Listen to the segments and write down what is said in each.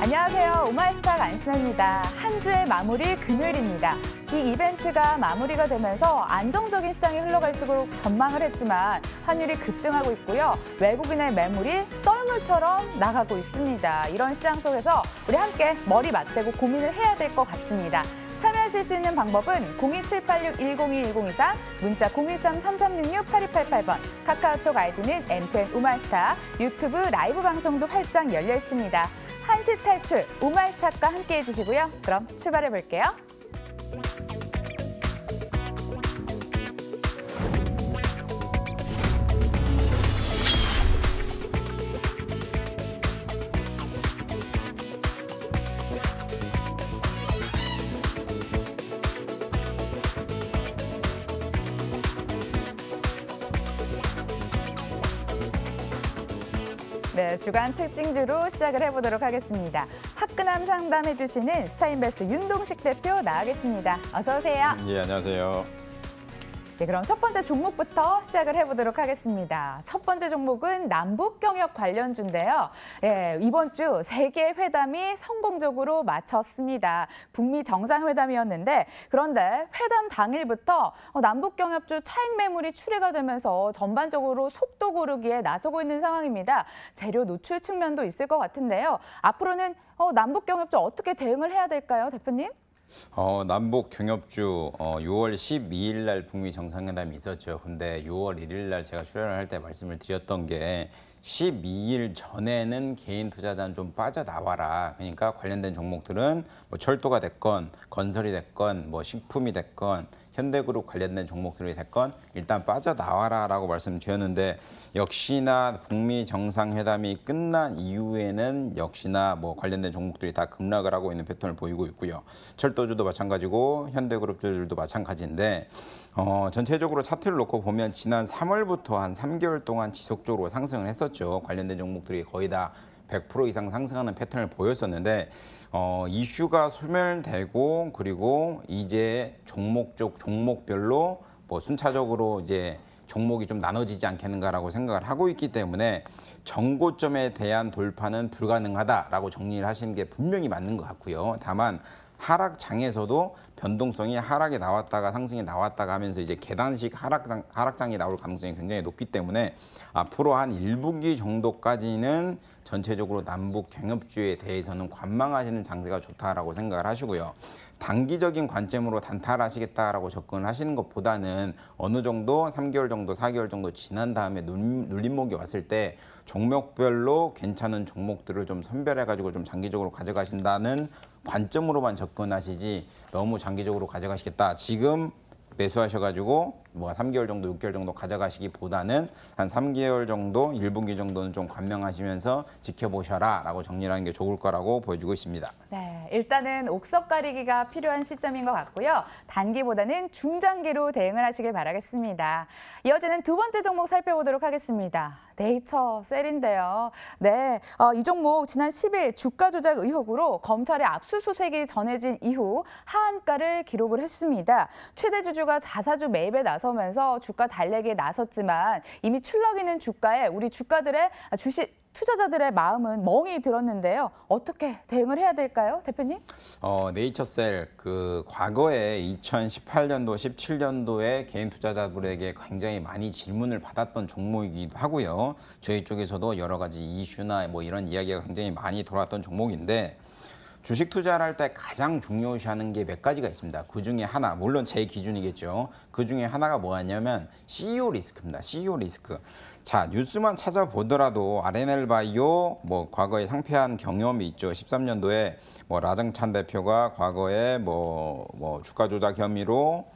안녕하세요. 오마이스탁 안신혜입니다. 한 주의 마무리 금요일입니다. 빅 이벤트가 마무리가 되면서 안정적인 시장이 흘러갈수록 전망을 했지만 환율이 급등하고 있고요. 외국인의 매물이 썰물처럼 나가고 있습니다. 이런 시장 속에서 우리 함께 머리 맞대고 고민을 해야 될 것 같습니다. 참여하실 수 있는 방법은 02786-1021-024, 문자 013-3366-8288번, 카카오톡 아이디는 MTN 오마이스탁, 유튜브 라이브 방송도 활짝 열려 있습니다. 한시 탈출, 오마이스탁과 함께해 주시고요. 그럼 출발해 볼게요. 네, 주간 특징주로 시작을 해보도록 하겠습니다. 화끈함 상담해주시는 스타인베스트 윤동식 대표 나와 계십니다. 어서 오세요. 예, 안녕하세요. 네, 그럼 첫 번째 종목부터 시작을 해보도록 하겠습니다. 첫 번째 종목은 남북경협 관련주인데요. 예, 이번 주 세계 회담이 성공적으로 마쳤습니다. 북미 정상회담이었는데 그런데 회담 당일부터 남북경협주 차익 매물이 출회가 되면서 전반적으로 속도 고르기에 나서고 있는 상황입니다. 재료 노출 측면도 있을 것 같은데요. 앞으로는 남북경협주 어떻게 대응을 해야 될까요, 대표님? 남북 경협주 6월 12일 날 북미 정상회담이 있었죠. 근데 6월 1일 날 제가 출연을 할 때 말씀을 드렸던 게 12일 전에는 개인 투자자는 좀 빠져나와라. 그러니까 관련된 종목들은 뭐 철도가 됐건 건설이 됐건 뭐 식품이 됐건 현대그룹 관련된 종목들이 됐건 일단 빠져나와라라고 말씀드렸는데 역시나 북미 정상회담이 끝난 이후에는 역시나 뭐 관련된 종목들이 다 급락을 하고 있는 패턴을 보이고 있고요. 철도주도 마찬가지고 현대그룹주들도 마찬가지인데 전체적으로 차트를 놓고 보면 지난 3월부터 한 3개월 동안 지속적으로 상승을 했었죠. 관련된 종목들이 거의 다 100% 이상 상승하는 패턴을 보였었는데 이슈가 소멸되고 그리고 이제 종목별로 뭐 순차적으로 이제 종목이 좀 나눠지지 않겠는가라고 생각을 하고 있기 때문에 정고점에 대한 돌파는 불가능하다라고 정리를 하시는 게 분명히 맞는 것 같고요. 다만 하락장에서도 변동성이 하락이 나왔다가 상승이 나왔다가 하면서 이제 계단식 하락장이 나올 가능성이 굉장히 높기 때문에 앞으로 한 1분기 정도까지는 전체적으로 남북 경협주에 대해서는 관망하시는 장세가 좋다라고 생각을 하시고요. 단기적인 관점으로 단타하시겠다라고 접근을 하시는 것보다는 어느 정도 3개월 정도, 4개월 정도 지난 다음에 눌림목이 왔을 때 종목별로 괜찮은 종목들을 좀 선별해가지고 좀 장기적으로 가져가신다는 관점으로만 접근하시지 너무 장기적으로 가져가시겠다. 지금 매수하셔가지고 뭐 3개월 정도, 6개월 정도 가져가시기보다는 한 3개월 정도, 1분기 정도는 좀 관망하시면서 지켜보셔라 라고 정리를 하는 게 좋을 거라고 보여주고 있습니다. 네, 일단은 옥석 가리기가 필요한 시점인 것 같고요. 단기보다는 중장기로 대응을 하시길 바라겠습니다. 이어지는 두 번째 종목 살펴보도록 하겠습니다. 네이처셀인데요. 네, 이 종목 지난 10일 주가 조작 의혹으로 검찰의 압수수색이 전해진 이후 하한가를 기록을 했습니다. 최대 주주가 자사주 매입에 나서면서 주가 달래기에 나섰지만 이미 출렁이는 주가에 우리 투자자들의 마음은 멍이 들었는데요. 어떻게 대응을 해야 될까요, 대표님? 네이처셀 과거에 2018년도, 17년도에 개인 투자자들에게 굉장히 많이 질문을 받았던 종목이기도 하고요. 저희 쪽에서도 여러 가지 이슈나 뭐 이런 이야기가 굉장히 많이 돌아왔던 종목인데 주식 투자를 할 때 가장 중요시하는 게 몇 가지가 있습니다. 그 중에 하나, 물론 제 기준이겠죠. 그 중에 하나가 뭐냐면 CEO 리스크입니다. CEO 리스크. 자, 뉴스만 찾아보더라도 R&L 바이오 뭐 과거에 상폐한 경험이 있죠. 13년도에 뭐 라정찬 대표가 과거에 뭐 주가 조작 혐의로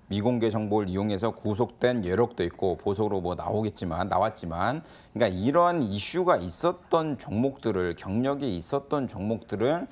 미공개 정보를 이용해서 구속된 여력도 있고 보석으로 뭐 나왔지만 그러니까 이런 이슈가 있었던 종목들을 경력이 있었던 종목들을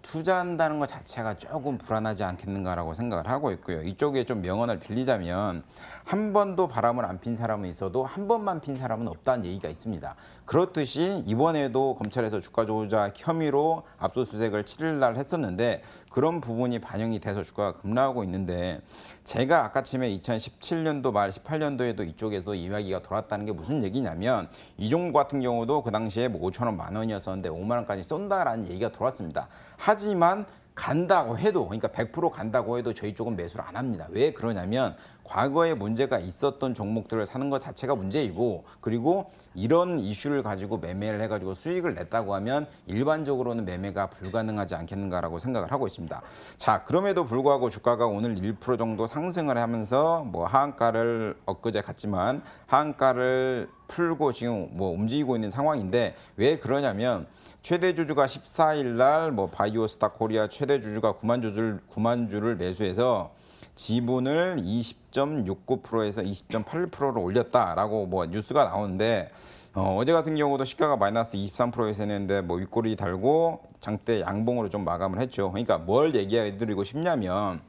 투자한다는 것 자체가 조금 불안하지 않겠는가라고 생각을 하고 있고요. 이쪽에 좀 명언을 빌리자면 한 번도 바람을 안 핀 사람은 있어도 한 번만 핀 사람은 없다는 얘기가 있습니다. 그렇듯이 이번에도 검찰에서 주가 조작 혐의로 압수수색을 7일 날 했었는데 그런 부분이 반영이 돼서 주가가 급락하고 있는데 제가 아까쯤에 2017년도 말 18년도에도 이쪽에서 이야기가 돌았다는 게 무슨 얘기냐면 이종목 같은 경우도 그 당시에 뭐 5천 원, 10,000원이었었는데 5만 원까지 쏜다라는 얘기가 돌았습니다. 하지만 간다고 해도 그러니까 100% 간다고 해도 저희 쪽은 매수를 안 합니다. 왜 그러냐면 과거에 문제가 있었던 종목들을 사는 것 자체가 문제이고 그리고 이런 이슈를 가지고 매매를 해가지고 수익을 냈다고 하면 일반적으로는 매매가 불가능하지 않겠는가라고 생각을 하고 있습니다. 자, 그럼에도 불구하고 주가가 오늘 1% 정도 상승을 하면서 뭐 하한가를 엊그제 갔지만 하한가를 풀고 지금 뭐 움직이고 있는 상황인데 왜 그러냐면 최대 주주가 14일 날 뭐 바이오스타 코리아 최대 주주가 9만 주를 매수해서 지분을 20.69%에서 20.8%로 올렸다라고 뭐 뉴스가 나오는데 어제 같은 경우도 시가가 마이너스 23%에서 했는데 뭐 윗꼬리 달고 장대 양봉으로 좀 마감을 했죠. 그러니까 뭘 얘기해드리고 싶냐면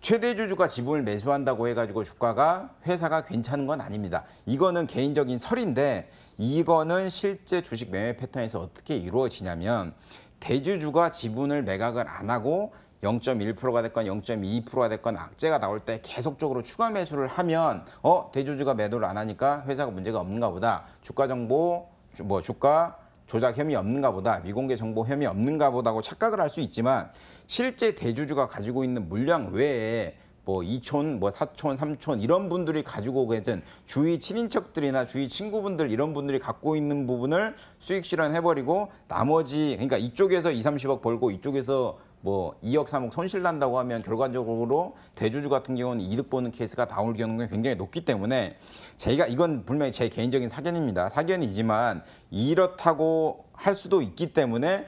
최대 주주가 지분을 매수한다고 해가지고 주가가 회사가 괜찮은 건 아닙니다. 이거는 개인적인 설인데 이거는 실제 주식 매매 패턴에서 어떻게 이루어지냐면 대주주가 지분을 매각을 안 하고 0.1%가 됐건 0.2%가 됐건 악재가 나올 때 계속적으로 추가 매수를 하면 대주주가 매도를 안 하니까 회사가 문제가 없는가 보다. 주가 정보 뭐 주가 조작 혐의 없는가 보다, 미공개 정보 혐의 없는가 보다고 착각을 할 수 있지만 실제 대주주가 가지고 있는 물량 외에 뭐 2촌, 뭐 4촌, 3촌 이런 분들이 가지고 계신 주위 친인척들이나 주위 친구분들 이런 분들이 갖고 있는 부분을 수익 실현해버리고 나머지 그러니까 이쪽에서 2, 30억 벌고 이쪽에서 뭐 2억, 3억 손실 난다고 하면 결과적으로 대주주 같은 경우는 이득 보는 케이스가 나올 경우가 굉장히 높기 때문에 제가 이건 분명히 제 개인적인 사견입니다. 사견이지만 이렇다고 할 수도 있기 때문에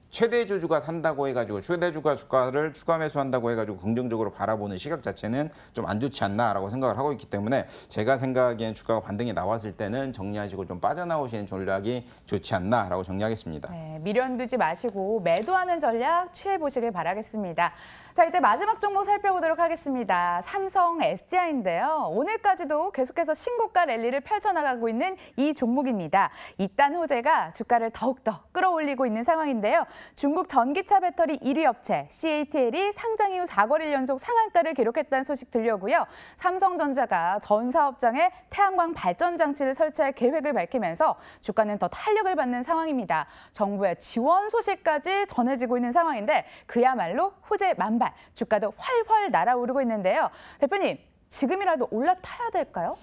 최대 주주가 산다고 해가지고 최대 주가 주가를 추가 매수한다고 해가지고 긍정적으로 바라보는 시각 자체는 좀 안 좋지 않나라고 생각을 하고 있기 때문에 제가 생각하기엔 주가가 반등이 나왔을 때는 정리하시고 좀 빠져나오시는 전략이 좋지 않나라고 정리하겠습니다. 네, 미련 두지 마시고 매도하는 전략 취해보시길 바라겠습니다. 자, 이제 마지막 종목 살펴보도록 하겠습니다. 삼성 SDI인데요. 오늘까지도 계속해서 신고가 랠리를 펼쳐나가고 있는 이 종목입니다. 이딴 호재가 주가를 더욱더 끌어올리고 있는 상황인데요. 중국 전기차 배터리 1위 업체 CATL이 상장 이후 4거래일 연속 상한가를 기록했다는 소식 들려오고요. 삼성전자가 전 사업장에 태양광 발전 장치를 설치할 계획을 밝히면서 주가는 더 탄력을 받는 상황입니다. 정부의 지원 소식까지 전해지고 있는 상황인데 그야말로 호재 만발, 주가도 활활 날아오르고 있는데요. 대표님, 지금이라도 올라타야 될까요?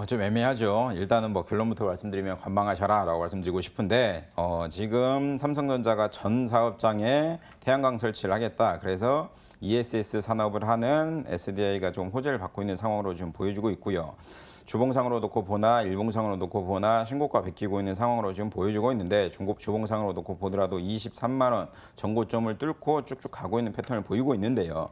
좀 애매하죠. 일단은 뭐 결론부터 말씀드리면 관망하셔라라고 말씀드리고 싶은데 지금 삼성전자가 전 사업장에 태양광 설치를 하겠다. 그래서 ESS 산업을 하는 SDI가 좀 호재를 받고 있는 상황으로 좀 보여주고 있고요. 주봉상으로 놓고 보나 일봉상으로 놓고 보나 신고가 베끼고 있는 상황으로 지금 보여주고 있는데 중국 주봉상으로 놓고 보더라도 23만 원 전고점을 뚫고 쭉쭉 가고 있는 패턴을 보이고 있는데요.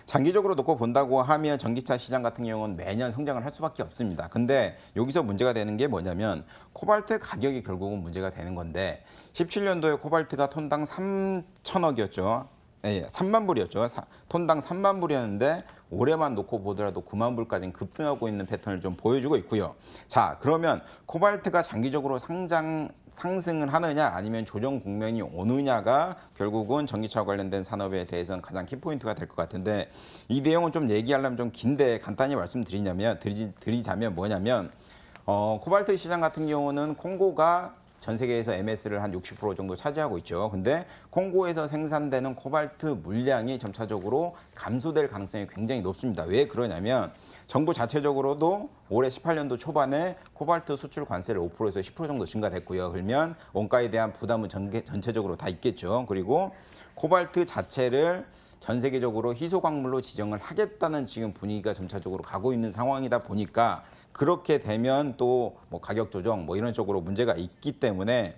장기적으로 놓고 본다고 하면 전기차 시장 같은 경우는 매년 성장을 할 수밖에 없습니다. 근데 여기서 문제가 되는 게 뭐냐면 코발트 가격이 결국은 문제가 되는 건데 17년도에 코발트가 톤당 3천억이었죠. 예, 3만 불이었죠. 톤당 3만 불이었는데 올해만 놓고 보더라도 9만 불까지는 급등하고 있는 패턴을 좀 보여주고 있고요. 자, 그러면 코발트가 장기적으로 상승을 하느냐 아니면 조정 국면이 오느냐가 결국은 전기차 관련된 산업에 대해서는 가장 키포인트가 될 것 같은데 이 내용은 좀 얘기하려면 좀 긴데 간단히 드리자면 뭐냐면 코발트 시장 같은 경우는 콩고가 전 세계에서 MS를 한 60% 정도 차지하고 있죠. 근데 콩고에서 생산되는 코발트 물량이 점차적으로 감소될 가능성이 굉장히 높습니다. 왜 그러냐면 정부 자체적으로도 올해 18년도 초반에 코발트 수출 관세를 5%에서 10% 정도 증가됐고요. 그러면 원가에 대한 부담은 전체적으로 다 있겠죠. 그리고 코발트 자체를 전 세계적으로 희소광물로 지정을 하겠다는 지금 분위기가 점차적으로 가고 있는 상황이다 보니까 그렇게 되면 또 뭐 가격 조정 뭐 이런 쪽으로 문제가 있기 때문에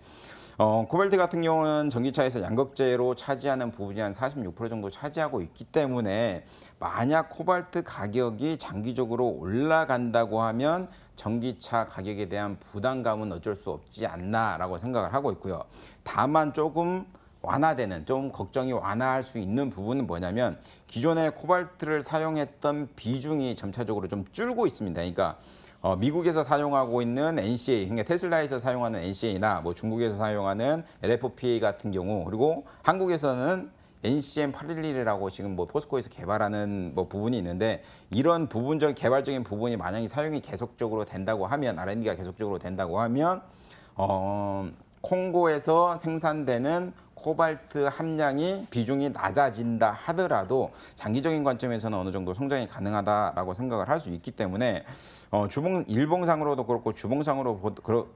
코발트 같은 경우는 전기차에서 양극재로 차지하는 부분이 한 46% 정도 차지하고 있기 때문에 만약 코발트 가격이 장기적으로 올라간다고 하면 전기차 가격에 대한 부담감은 어쩔 수 없지 않나라고 생각을 하고 있고요. 다만 조금 완화되는, 좀 걱정이 완화할 수 있는 부분은 뭐냐면 기존에 코발트를 사용했던 비중이 점차적으로 좀 줄고 있습니다. 그러니까 미국에서 사용하고 있는 NCA, 그러니까 테슬라에서 사용하는 NCA나 뭐 중국에서 사용하는 LFP 같은 경우, 그리고 한국에서는 NCM811이라고 지금 뭐 포스코에서 개발하는 뭐 부분이 있는데, 이런 부분적 개발적인 부분이 만약에 사용이 계속적으로 된다고 하면, R&D가 계속적으로 된다고 하면 콩고에서 생산되는 코발트 함량이 비중이 낮아진다 하더라도 장기적인 관점에서는 어느 정도 성장이 가능하다라고 생각을 할 수 있기 때문에 일봉상으로도 그렇고 주봉상으로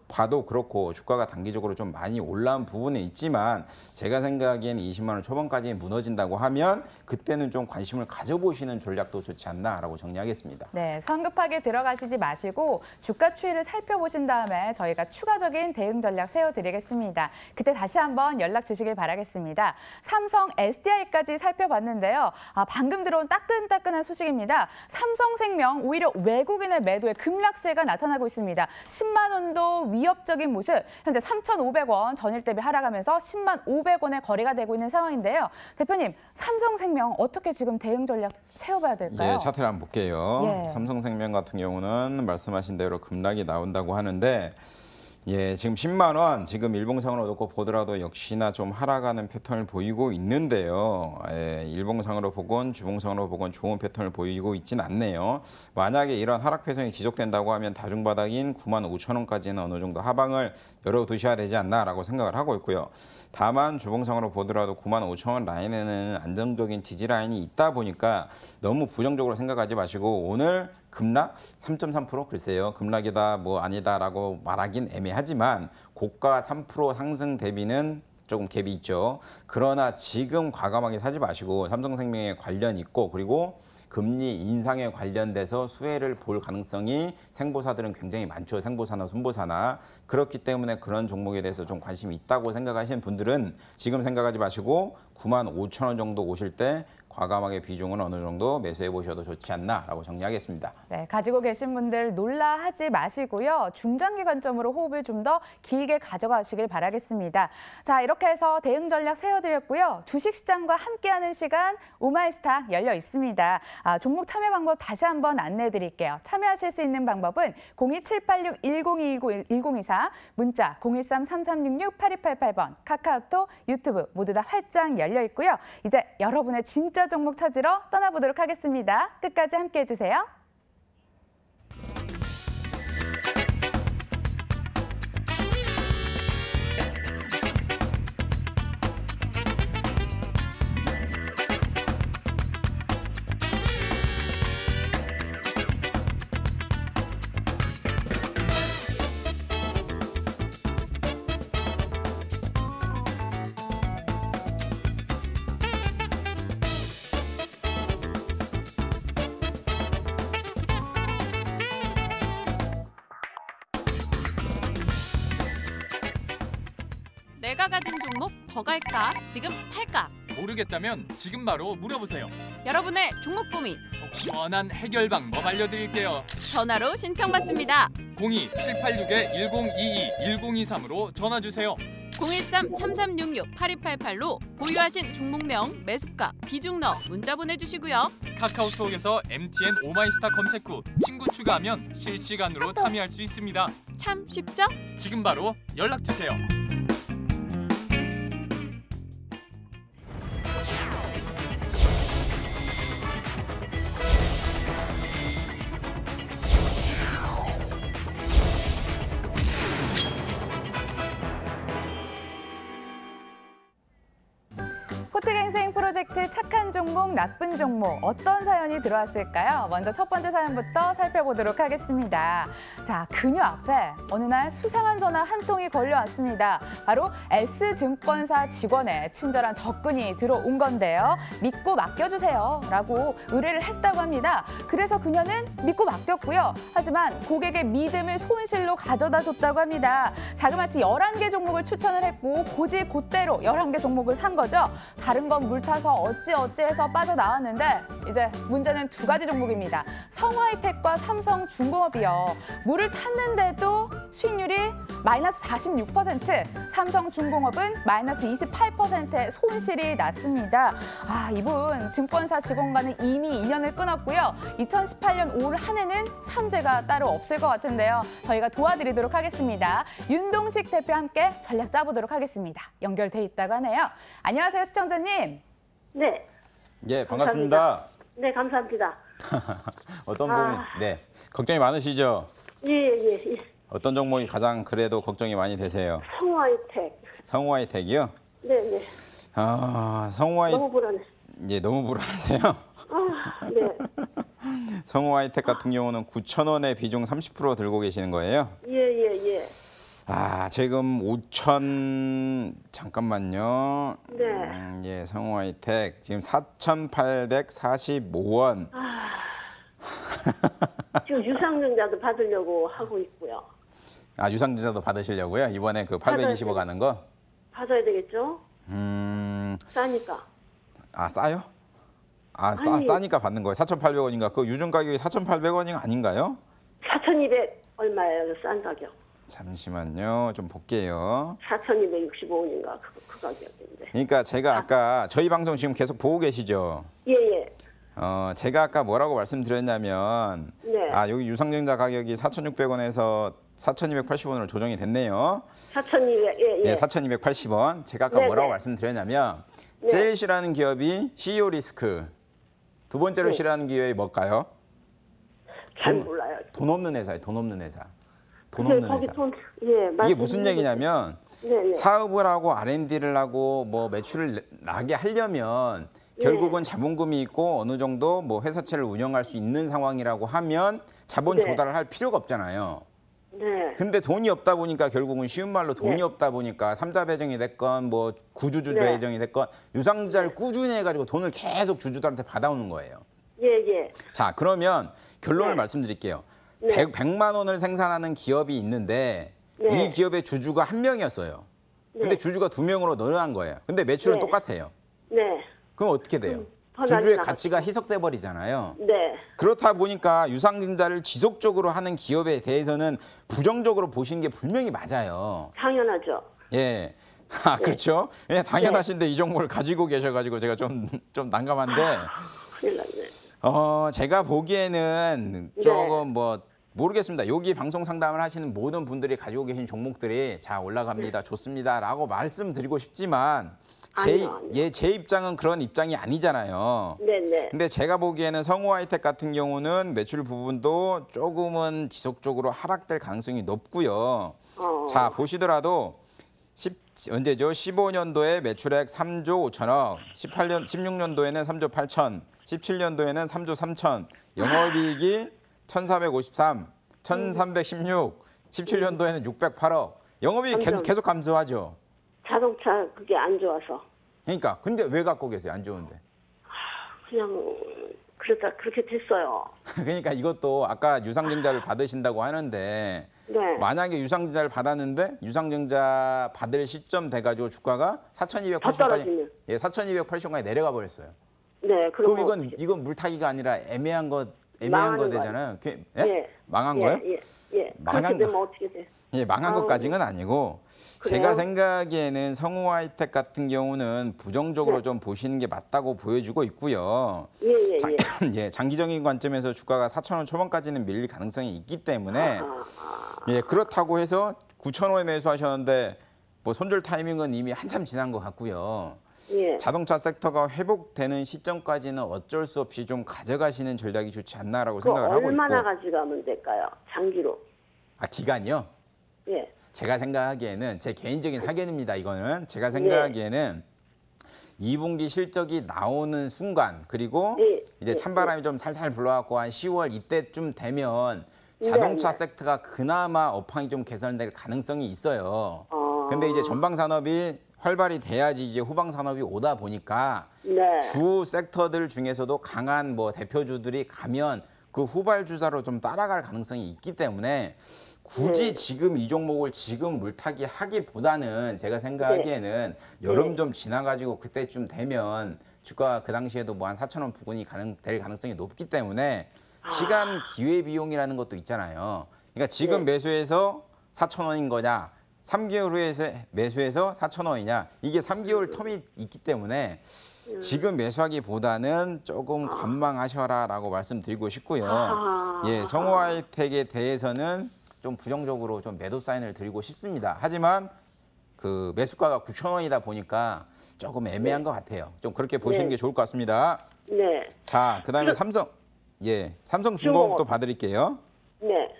봐도 그렇고 주가가 단기적으로 좀 많이 올라온 부분이 있지만, 제가 생각하기엔 20만 원 초반까지 무너진다고 하면 그때는 좀 관심을 가져보시는 전략도 좋지 않나라고 정리하겠습니다. 네, 성급하게 들어가시지 마시고 주가 추이를 살펴보신 다음에 저희가 추가적인 대응 전략 세워드리겠습니다. 그때 다시 한번 연락 주시길 바라겠습니다. 삼성 SDI까지 살펴봤는데요. 방금 들어온 따끈따끈한 소식입니다. 삼성생명 오히려 외국인의 매도에 급락세가 나타나고 있습니다. 10만 원도 위협적인 모습, 현재 3,500원 전일 대비 하락하면서 10만 500원의 거래가 되고 있는 상황인데요. 대표님, 삼성생명 어떻게 지금 대응 전략 세워봐야 될까요? 예, 차트를 한번 볼게요. 예. 삼성생명 같은 경우는 말씀하신 대로 급락이 나온다고 하는데, 예, 지금 10만 원, 지금 일봉상으로 놓고 보더라도 역시나 좀 하락하는 패턴을 보이고 있는데요. 예, 일봉상으로 보건 주봉상으로 보건 좋은 패턴을 보이고 있진 않네요. 만약에 이런 하락 패턴이 지속된다고 하면 다중바닥인 9만 5천 원까지는 어느 정도 하방을 열어두셔야 되지 않나라고 생각을 하고 있고요. 다만 주봉상으로 보더라도 9만 5천 원 라인에는 안정적인 지지 라인이 있다 보니까 너무 부정적으로 생각하지 마시고, 오늘 급락 3.3%? 글쎄요, 급락이다 뭐 아니다라고 말하긴 애매하지만 고가 3% 상승 대비는 조금 갭이 있죠. 그러나 지금 과감하게 사지 마시고 삼성생명에 관련 있고, 그리고 금리 인상에 관련돼서 수혜를 볼 가능성이 생보사들은 굉장히 많죠. 생보사나 손보사나. 그렇기 때문에 그런 종목에 대해서 좀 관심이 있다고 생각하시는 분들은 지금 생각하지 마시고 9만 5천 원 정도 오실 때 과감하게 비중은 어느 정도 매수해 보셔도 좋지 않나라고 정리하겠습니다. 네, 가지고 계신 분들 놀라하지 마시고요. 중장기 관점으로 호흡을 좀 더 길게 가져가시길 바라겠습니다. 자, 이렇게 해서 대응 전략 세워드렸고요. 주식시장과 함께하는 시간 오마이스타 열려 있습니다. 종목 참여 방법 다시 한번 안내해 드릴게요. 참여하실 수 있는 방법은 02786-1024, 문자 013-3366-8288번, 카카오톡, 유튜브 모두 다 활짝 열려 있고요. 이제 여러분의 진짜 종목 찾으러 떠나보도록 하겠습니다. 끝까지 함께해 주세요. 내가 가진 종목 더 갈까? 지금 팔까? 모르겠다면 지금 바로 물어보세요. 여러분의 종목 고민 속 시원한 해결 방법 알려드릴게요. 전화로 신청받습니다. 02-7861-1022-1023으로 전화주세요. 013-3366-8288로 보유하신 종목명, 매수가, 비중 넣어 문자 보내주시고요. 카카오톡에서 MTN 오마이스타 검색 후 친구 추가하면 실시간으로 참여할 수 있습니다. 참 쉽죠? 지금 바로 연락주세요. 코트갱생 프로젝트 착한 종목, 나쁜 종목 어떤 사연이 들어왔을까요? 먼저 첫 번째 사연부터 살펴보도록 하겠습니다. 자, 그녀 앞에 어느 날 수상한 전화 한 통이 걸려왔습니다. 바로 S증권사 직원의 친절한 접근이 들어온 건데요. 믿고 맡겨주세요 라고 의뢰를 했다고 합니다. 그래서 그녀는 믿고 맡겼고요. 하지만 고객의 믿음을 손실로 가져다 줬다고 합니다. 자그마치 11개 종목을 추천을 했고 곧이곧대로 11개 종목을 산 거죠. 다른 건 물 타서 어찌해서 빠져나왔는데 이제 문제는 두 가지 종목입니다. 성화이텍과 삼성중공업이요. 물을 탔는데도 수익률이 마이너스 46%, 삼성중공업은 마이너스 28%의 손실이 났습니다. 이분 증권사 직원과는 이미 인연을 끊었고요. 2018년 올 한 해는 삼재가 따로 없을 것 같은데요. 저희가 도와드리도록 하겠습니다. 윤동식 대표와 함께 전략 짜보도록 하겠습니다. 연결돼 있다고 하네요. 안녕하세요, 시청자님. 네. 예, 반갑습니다. 네, 감사합니다. 어떤 부분이 네, 걱정이 많으시죠? 예. 어떤 종목이 가장 그래도 걱정이 많이 되세요? 성화이텍. 성우하이텍이요? 네. 성우하이텍 너무 불안해. 예, 너무 불안하세요. 네. 성우하이텍 같은 경우는 9,000원에 비중 30% 들고 계시는 거예요? 예. 지금 5,000 잠깐만요. 네. 예, 성우하이텍 지금 4,845원. 지금 유상증자도 받으려고 하고 있고요. 유상증자도 받으시려고요? 이번에 그 825 가는 거? 받아야 되겠죠? 싸니까. 싸요? 아니. 싸니까 받는 거예요. 4,800원인가? 그 요즘 가격이 4,800원이 아닌가요? 4,200 얼마예요? 싼 가격. 잠시만요. 좀 볼게요. 4,265원인가 그 가격인데. 그러니까 제가 아까 저희 방송 지금 계속 보고 계시죠? 예. 제가 아까 뭐라고 말씀드렸냐면 네. 여기 유상증자 가격이 4,600원에서 4,280원으로 조정이 됐네요. 4,200. 예. 네, 4,280원. 제가 아까 네네. 뭐라고 말씀드렸냐면 네. 제일 싫어하는 기업이 CEO 리스크. 두 번째로 네. 싫어하는 기업이 뭘까요? 잘 몰라요. 돈 없는 회사예요. 돈 없는 회사. 돈 근데 없는 거기 회사. 예, 이게 무슨 얘기냐면 네. 사업을 하고 R&D를 하고 뭐 매출을 나게 하려면 결국은 자본금이 있고 어느 정도 뭐 회사채를 운영할 수 있는 상황이라고 하면 자본 네. 조달을 할 필요가 없잖아요. 네. 근데 돈이 없다 보니까 결국은 쉬운 말로 돈이 네. 없다 보니까 삼자 배정이 됐건 뭐 구주주 네. 배정이 됐건 유상증자를 꾸준히 해가지고 돈을 계속 주주들한테 받아오는 거예요. 예. 자, 그러면 결론을 네. 말씀드릴게요. 네. 100만 원을 생산하는 기업이 있는데 네. 이 기업의 주주가 한 명이었어요. 근데 네. 주주가 2명으로 늘어난 거예요. 근데 매출은 네. 똑같아요. 네. 그럼 어떻게 돼요? 더 주주의 나가죠. 가치가 희석돼 버리잖아요. 네. 그렇다 보니까 유상증자를 지속적으로 하는 기업에 대해서는 부정적으로 보시는 게 분명히 맞아요. 당연하죠. 예. 그렇죠. 예, 당연하신데 이 정보를 가지고 계셔가지고 제가 좀 난감한데, 큰일 났네. 제가 보기에는 네. 조금 모르겠습니다. 여기 방송 상담을 하시는 모든 분들이 가지고 계신 종목들이 자 올라갑니다, 좋습니다라고 말씀드리고 싶지만 아니요. 제 입장은 그런 입장이 아니잖아요. 네네. 근데 제가 보기에는 성우하이텍 같은 경우는 매출 부분도 조금은 지속적으로 하락될 가능성이 높고요. 자, 보시더라도 언제죠? 15년도에 매출액 3조 5천억, 16년도에는 3조 8천, 17년도에는 3조 3천, 영업이익이 1,453, 1,316, 17년도에는 608억. 영업이익 계속 감소하죠. 자동차 그게 안 좋아서 그러니까 근데 왜 갖고 계세요? 안 좋은데. 그냥 그렇게 됐어요. 그러니까 이것도 아까 유상증자를 받으신다고 하는데 네. 만약에 유상증자를 받았는데 유상증자 받을 시점 돼가지고 주가가 더 4,280원까지 떨어지면. 4,280원까지 내려가 버렸어요. 네. 그럼 이건 물타기가 아니라 애매한 거 망하는 되잖아요. 예? 예. 망한 거요? 예. 망한 그렇게 되면 거. 어떻게 돼? 예, 망한 것까지는 아니고 그래요? 제가 생각하기에는 성우하이텍 같은 경우는 부정적으로 네. 좀 보시는 게 맞다고 보여주고 있고요. 예. 장기적인 관점에서 주가가 4,000원 초반까지는 밀릴 가능성이 있기 때문에 그렇다고 해서 9,000원에 매수하셨는데 뭐 손절 타이밍은 이미 한참 지난 것 같고요. 예. 자동차 섹터가 회복되는 시점까지는 어쩔 수 없이 좀 가져가시는 전략이 좋지 않나라고 그 생각을 하고 있고. 얼마나 가져가면 될까요? 장기로. 기간이요? 예. 제가 생각하기에는 제 개인적인 사견입니다. 이거는 제가 생각하기에는 2분기 실적이 나오는 순간 그리고 이제 찬바람이 좀 살살 불어갖고 한 10월 이때쯤 되면 자동차 섹터가 그나마 업황이 좀 개선될 가능성이 있어요. 근데 이제 전방 산업이 활발히 돼야지 이제 후방 산업이 오다 보니까 네. 주 섹터들 중에서도 강한 뭐 대표주들이 가면 그 후발주자로 좀 따라갈 가능성이 있기 때문에 굳이 지금 이 종목을 지금 물타기 하기보다는 제가 생각하기에는 여름 좀 지나가지고 그때쯤 되면 주가 그 당시에도 뭐 한 4,000원 부근이 될 가능성이 높기 때문에 시간 기회 비용이라는 것도 있잖아요. 그러니까 지금 매수해서 4,000원인 거냐, 3개월 후에 매수해서 4,000원이냐, 이게 3개월 텀이 있기 때문에 지금 매수하기보다는 조금 관망하셔라라고 말씀드리고 싶고요. 예, 성우하이텍에 대해서는 좀 부정적으로 좀 매도 사인을 드리고 싶습니다. 하지만 그 매수가가 9,000원이다 보니까 조금 애매한 것 같아요. 좀 그렇게 보시는 게 좋을 것 같습니다. 네. 자, 그다음에 삼성중공업도 봐드릴게요. 네.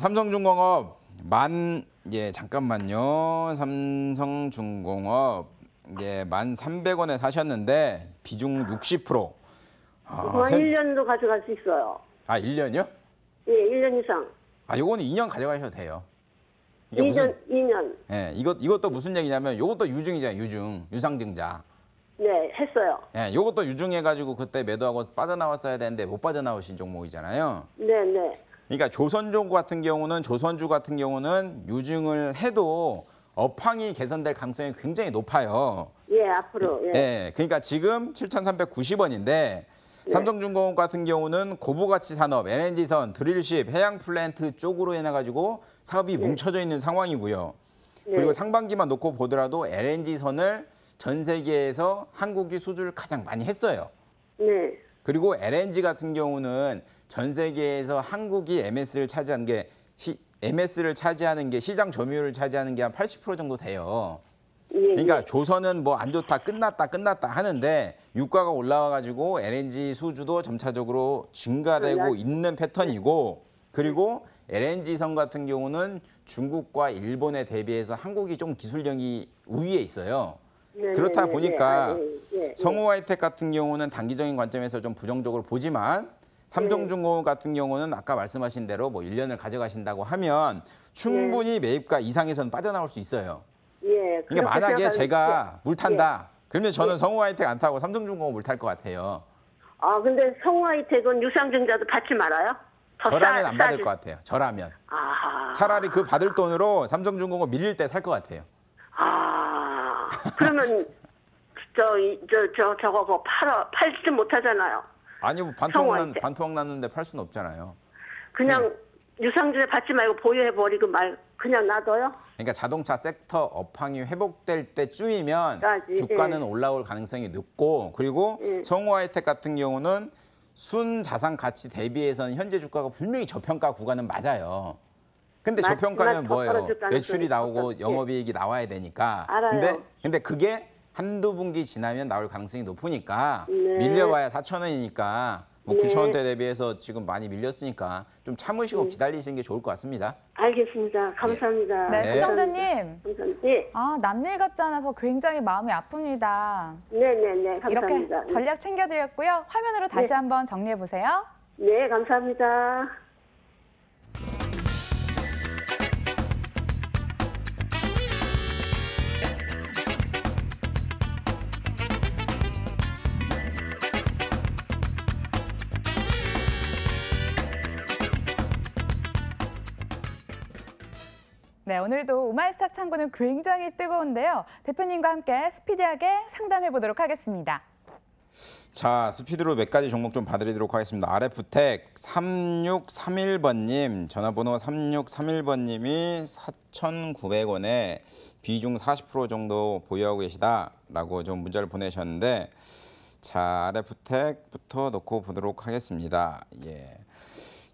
삼성중공업 잠깐만요. 삼성중공업 1,300원에 사셨는데 비중 60%. 한 1년도 가져갈 수 있어요. 1년이요? 예, 1년 이상. 요거는 2년 가져가셔도 돼요. 2년. 예, 이것도 무슨 얘기냐면 요것도 유증이잖아요. 유상증자. 네, 했어요. 예, 요것도 유증해가지고 그때 매도하고 빠져나왔어야 되는데 못 빠져나오신 종목이잖아요. 네, 네. 그러니까 조선주 같은 경우는 유증을 해도 업황이 개선될 가능성이 굉장히 높아요. 예, 앞으로. 예. 예, 그러니까 지금 7,390원인데 삼성중공업 같은 경우는 고부가치 산업, LNG선, 드릴십, 해양 플랜트 쪽으로 해놔가지고 사업이 뭉쳐져 있는 상황이고요. 그리고 상반기만 놓고 보더라도 LNG선을 전 세계에서 한국이 수주를 가장 많이 했어요. 네. 그리고 LNG 같은 경우는 전 세계에서 한국이 MS를 차지하는 게 시장 점유율을 차지하는 게 한 80% 정도 돼요. 그러니까 조선은 뭐 안 좋다, 끝났다 하는데 유가가 올라와 가지고 LNG 수주도 점차적으로 증가되고 있는 패턴이고, 그리고 LNG선 같은 경우는 중국과 일본에 대비해서 한국이 좀 기술력이 우위에 있어요. 그렇다 보니까 성우하이텍 같은 경우는 단기적인 관점에서 좀 부정적으로 보지만 삼성중공업 같은 경우는 아까 말씀하신 대로 뭐 1년을 가져가신다고 하면 충분히 매입가 이상에서는 빠져나올 수 있어요. 예. 그러니까 만약에 제가 물 탄다, 그러면 저는 성우하이텍 안 타고 삼성중공업 물 탈 것 같아요. 근데 성우하이텍은 유상증자도 받지 말아요? 저라면 안 받을 것 같아요. 저라면. 아하. 차라리 그 받을 돈으로 삼성중공업 밀릴 때 살 것 같아요. 그러면 저거 뭐 팔지 못하잖아요. 아니 뭐 반토막 났는데 팔 수는 없잖아요. 그냥 유상증자 받지 말고 보유해버리고 그냥 놔둬요? 그러니까 자동차 섹터 업황이 회복될 때쯤이면 주가는 올라올 가능성이 높고, 그리고 성우하이텍 같은 경우는 순자산 가치 대비해서는 현재 주가가 분명히 저평가 구간은 맞아요. 근데 저평가면 뭐예요? 매출이 나오고 영업이익이 나와야 되니까. 알아요. 근데 그게 한두 분기 지나면 나올 가능성이 높으니까 밀려봐야 4,000원이니까 뭐 9,000원대 대비해서 지금 많이 밀렸으니까 좀 참으시고 기다리시는 게 좋을 것 같습니다. 알겠습니다. 감사합니다. 네, 시청자님. 감사합니다. 예. 남일 같지 않아서 굉장히 마음이 아픕니다. 네네네. 감사합니다. 이렇게 전략 챙겨드렸고요. 화면으로 다시 한번 정리해보세요. 네, 감사합니다. 네, 오늘도 우마이스탁 창구는 굉장히 뜨거운데요. 대표님과 함께 스피디하게 상담해 보도록 하겠습니다. 자, 스피드로 몇 가지 종목 좀 봐드리도록 하겠습니다. RF텍 3631번님, 전화번호 3631번님이 4,900원에 비중 40% 정도 보유하고 계시다라고 좀 문자를 보내셨는데, 자, RF텍부터 놓고 보도록 하겠습니다. 예.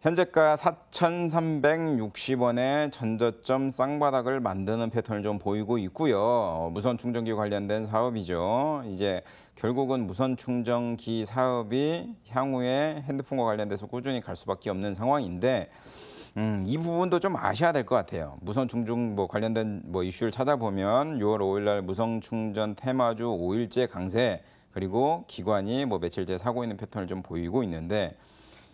현재가 4,360원에 전저점 쌍바닥을 만드는 패턴을 좀 보이고 있고요. 무선 충전기 관련된 사업이죠. 이제 결국은 무선 충전기 사업이 향후에 핸드폰과 관련돼서 꾸준히 갈 수밖에 없는 상황인데, 이 부분도 좀 아셔야 될 것 같아요. 무선 충전 관련된 이슈를 찾아보면 6월 5일 날 무선 충전 테마주 5일째 강세, 그리고 기관이 며칠째 사고 있는 패턴을 좀 보이고 있는데,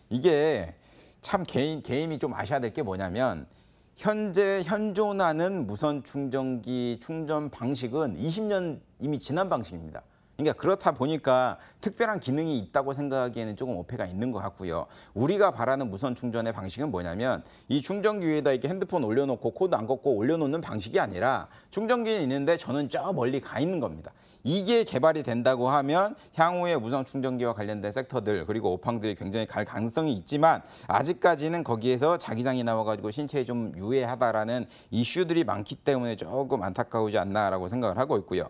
이게 참 개인이 좀 아셔야 될 게 뭐냐면, 현재 현존하는 무선 충전기 충전 방식은 20년 이미 지난 방식입니다. 그러니까 그렇다 보니까 특별한 기능이 있다고 생각하기에는 조금 어폐가 있는 것 같고요. 우리가 바라는 무선 충전의 방식은 뭐냐면 이 충전기 위에다 이렇게 핸드폰 올려놓고 코드 안 걷고 올려놓는 방식이 아니라 충전기는 있는데 저는 저 멀리 가 있는 겁니다. 이게 개발이 된다고 하면 향후에 무선 충전기와 관련된 섹터들 그리고 오팡들이 굉장히 갈 가능성이 있지만 아직까지는 거기에서 자기장이 나와가지고 신체에 좀 유해하다라는 이슈들이 많기 때문에 조금 안타까우지 않나라고 생각을 하고 있고요.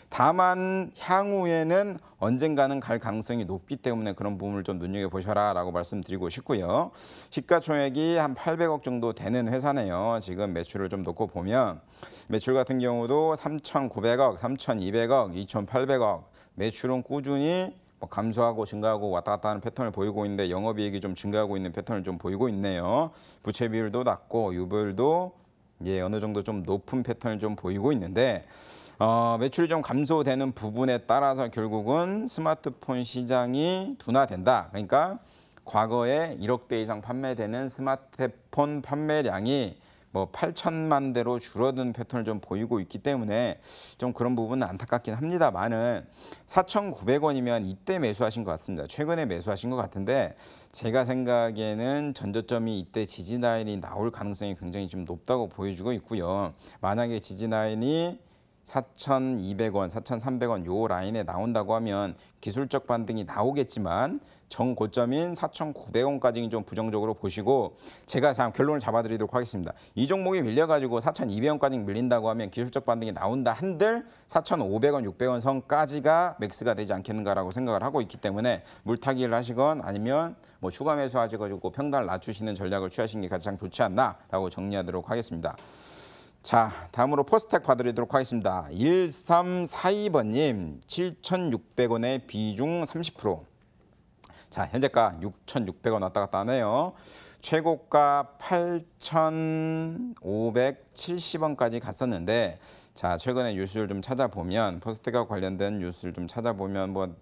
다만 향후에는 언젠가는 갈 가능성이 높기 때문에 그런 부분을 좀 눈여겨보셔라라고 말씀드리고 싶고요. 시가총액이 한 800억 정도 되는 회사네요. 지금 매출을 좀 놓고 보면 매출 같은 경우도 3,900억, 3,200억, 2,800억 매출은 꾸준히 감소하고 증가하고 왔다 갔다 하는 패턴을 보이고 있는데 영업이익이 좀 증가하고 있는 패턴을 좀 보이고 있네요. 부채 비율도 낮고 유보율도 어느 정도 좀 높은 패턴을 좀 보이고 있는데 매출이 좀 감소되는 부분에 따라서 결국은 스마트폰 시장이 둔화된다. 그러니까 과거에 1억 대 이상 판매되는 스마트폰 판매량이 8천만 대로 줄어든 패턴을 좀 보이고 있기 때문에 좀 그런 부분은 안타깝긴 합니다만은 4,900원이면 이때 매수하신 것 같습니다. 최근에 매수하신 것 같은데 제가 생각에는 전저점이 이때 지지라인이 나올 가능성이 굉장히 좀 높다고 보여주고 있고요. 만약에 지지라인이 4,200원, 4,300원 요 라인에 나온다고 하면 기술적 반등이 나오겠지만 정고점인 4,900원까지는 좀 부정적으로 보시고 제가 결론을 잡아드리도록 하겠습니다. 이 종목이 밀려가지고 4,200원까지 밀린다고 하면 기술적 반등이 나온다 한들 4,500원, 600원 선까지가 맥스가 되지 않겠는가라고 생각을 하고 있기 때문에 물타기를 하시건 아니면 추가 매수하셔가지고 평단을 낮추시는 전략을 취하시는 게 가장 좋지 않나라고 정리하도록 하겠습니다. 자, 다음으로 포스텍 봐드리도록 하겠습니다. 1342번님 7,600원의 비중 30%. 자, 현재가 6,600원 왔다 갔다 하네요. 최고가 8,570원까지 갔었는데 자, 최근에 뉴스를 좀 찾아보면 포스텍과 관련된 뉴스를 좀 찾아보면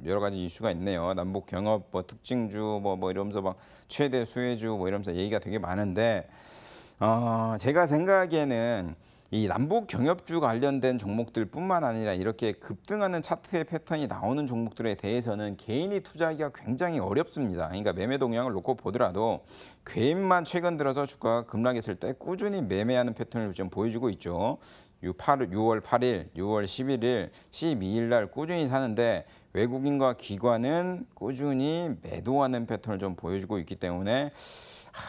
여러 가지 이슈가 있네요. 남북 경협 특징주 이러면서 최대 수혜주 이러면서 얘기가 되게 많은데 제가 생각하기에는 이 남북 경협주 관련된 종목들뿐만 아니라 이렇게 급등하는 차트의 패턴이 나오는 종목들에 대해서는 개인이 투자하기가 굉장히 어렵습니다. 그러니까 매매 동향을 놓고 보더라도 개인만 최근 들어서 주가가 급락했을 때 꾸준히 매매하는 패턴을 좀 보여주고 있죠. 6월 8일, 6월 11일, 12일 날 꾸준히 사는데 외국인과 기관은 꾸준히 매도하는 패턴을 좀 보여주고 있기 때문에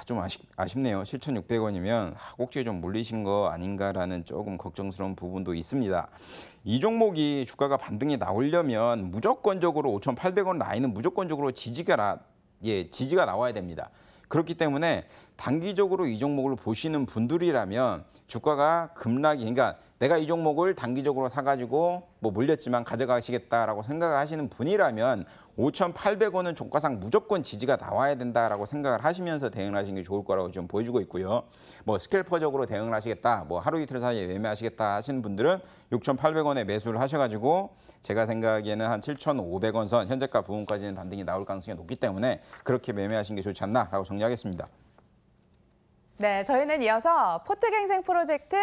좀 아쉽네요. 7,600원이면 꼭지에 좀 물리신 거 아닌가라는 조금 걱정스러운 부분도 있습니다. 이 종목이 주가가 반등이 나오려면 무조건적으로 5,800원 라인은 무조건적으로 지지가 나와야 됩니다. 그렇기 때문에 단기적으로 이 종목을 보시는 분들이라면 주가가 급락이 그러니까 내가 이 종목을 단기적으로 사가지고 물렸지만 가져가시겠다라고 생각하시는 분이라면 5,800원은 종가상 무조건 지지가 나와야 된다라고 생각을 하시면서 대응을 하시는 게 좋을 거라고 좀 보여주고 있고요. 스캘퍼적으로 대응을 하시겠다, 하루 이틀 사이에 매매하시겠다 하시는 분들은 6,800원에 매수를 하셔가지고 제가 생각하기에는 한 7,500원 선 현재가 부분까지는 반등이 나올 가능성이 높기 때문에 그렇게 매매하시는 게 좋지 않나라고 정리하겠습니다. 네, 저희는 이어서 포트갱생 프로젝트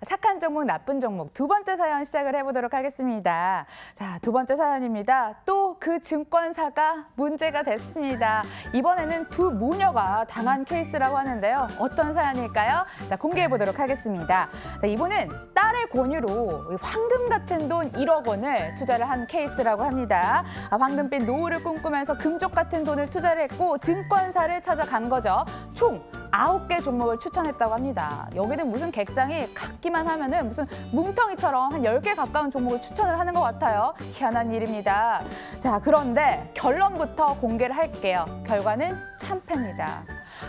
착한 종목, 나쁜 종목 두 번째 사연 시작을 해보도록 하겠습니다. 자, 두 번째 사연입니다. 또 그 증권사가 문제가 됐습니다. 이번에는 두 모녀가 당한 케이스라고 하는데요. 어떤 사연일까요? 자, 공개해보도록 하겠습니다. 자, 이분은 딸의 권유로 황금 같은 돈 1억 원을 투자를 한 케이스라고 합니다. 황금빛 노후를 꿈꾸면서 금쪽 같은 돈을 투자를 했고 증권사를 찾아간 거죠. 총 9개 종목을 추천했다고 합니다. 여기는 무슨 객장이 갖기만 하면은 무슨 뭉텅이처럼 한 10개 가까운 종목을 추천을 하는 것 같아요. 희한한 일입니다. 자, 그런데 결론부터 공개를 할게요. 결과는 참패입니다.